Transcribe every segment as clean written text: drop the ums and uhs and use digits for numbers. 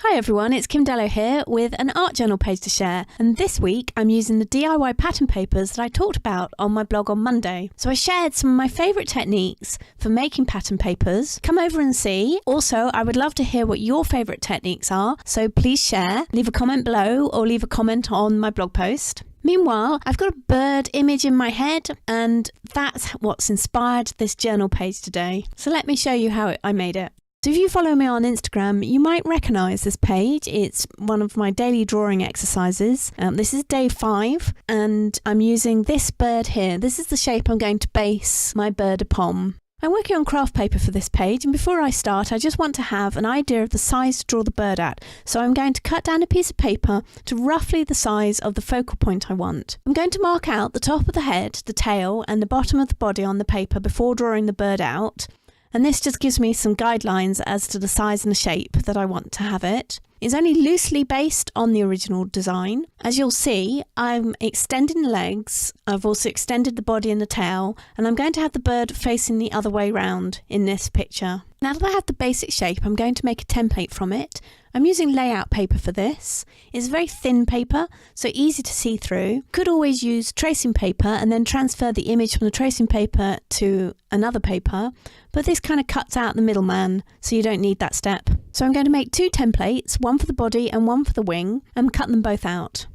Hi everyone, it's Kim Dellow here with an art journal page to share, and this week I'm using the DIY pattern papers that I talked about on my blog on Monday. So I shared some of my favourite techniques for making pattern papers. Come over and see. Also, I would love to hear what your favourite techniques are, so please share, leave a comment below or leave a comment on my blog post. Meanwhile, I've got a bird image in my head, and that's what's inspired this journal page today. So let me show you how I made it. So if you follow me on Instagram, you might recognise this page. It's one of my daily drawing exercises. This is day 5, and I'm using this bird here. This is the shape I'm going to base my bird upon. I'm working on craft paper for this page, and before I start, I just want to have an idea of the size to draw the bird at. So I'm going to cut down a piece of paper to roughly the size of the focal point I want. I'm going to mark out the top of the head, the tail, and the bottom of the body on the paper before drawing the bird out. And this just gives me some guidelines as to the size and the shape that I want to have it. It's only loosely based on the original design. As you'll see, I'm extending the legs, I've also extended the body and the tail, and I'm going to have the bird facing the other way round in this picture. Now that I have the basic shape, I'm going to make a template from it. I'm using layout paper for this. It's very thin paper, so easy to see through. Could always use tracing paper and then transfer the image from the tracing paper to another paper, but this kind of cuts out the middleman, so you don't need that step. So I'm going to make 2 templates, one for the body and one for the wing, and cut them both out.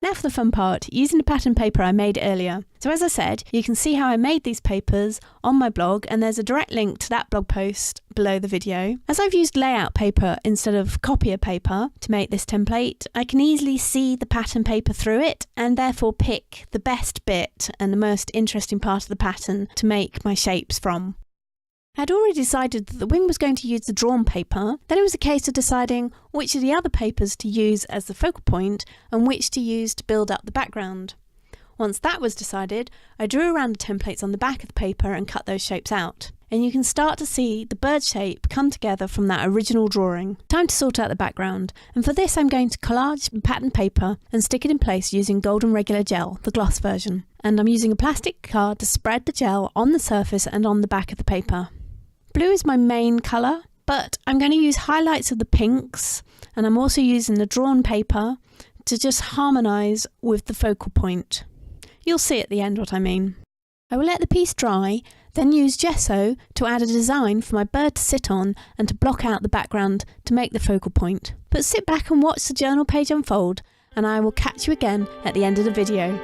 Now for the fun part, using the pattern paper I made earlier. So as I said, you can see how I made these papers on my blog, and there's a direct link to that blog post below the video. As I've used layout paper instead of copier paper to make this template, I can easily see the pattern paper through it and therefore pick the best bit and the most interesting part of the pattern to make my shapes from. I had already decided that the wing was going to use the drawn paper. Then it was a case of deciding which of the other papers to use as the focal point and which to use to build up the background. Once that was decided, I drew around the templates on the back of the paper and cut those shapes out. And you can start to see the bird shape come together from that original drawing. Time to sort out the background, and for this I'm going to collage the pattern paper and stick it in place using golden regular gel, the gloss version. And I'm using a plastic card to spread the gel on the surface and on the back of the paper. Blue is my main colour, but I'm going to use highlights of the pinks, and I'm also using the drawn paper to just harmonise with the focal point. You'll see at the end what I mean. I will let the piece dry, then use gesso to add a design for my bird to sit on and to block out the background to make the focal point. But sit back and watch the journal page unfold, and I will catch you again at the end of the video.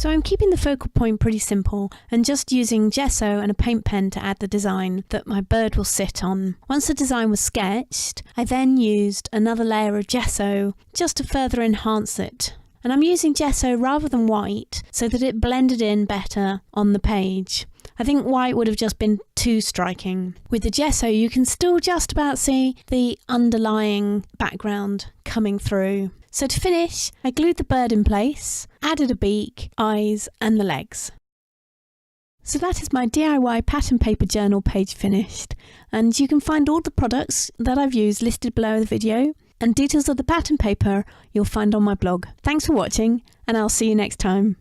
So I'm keeping the focal point pretty simple and just using gesso and a paint pen to add the design that my bird will sit on. Once the design was sketched, I then used another layer of gesso just to further enhance it. And I'm using gesso rather than white so that it blended in better on the page. I think white would have just been too striking. With the gesso, you can still just about see the underlying background coming through. So to finish, I glued the bird in place, added a beak, eyes and the legs. So that is my DIY pattern paper journal page finished, and you can find all the products that I've used listed below the video, and details of the pattern paper you'll find on my blog. Thanks for watching, and I'll see you next time.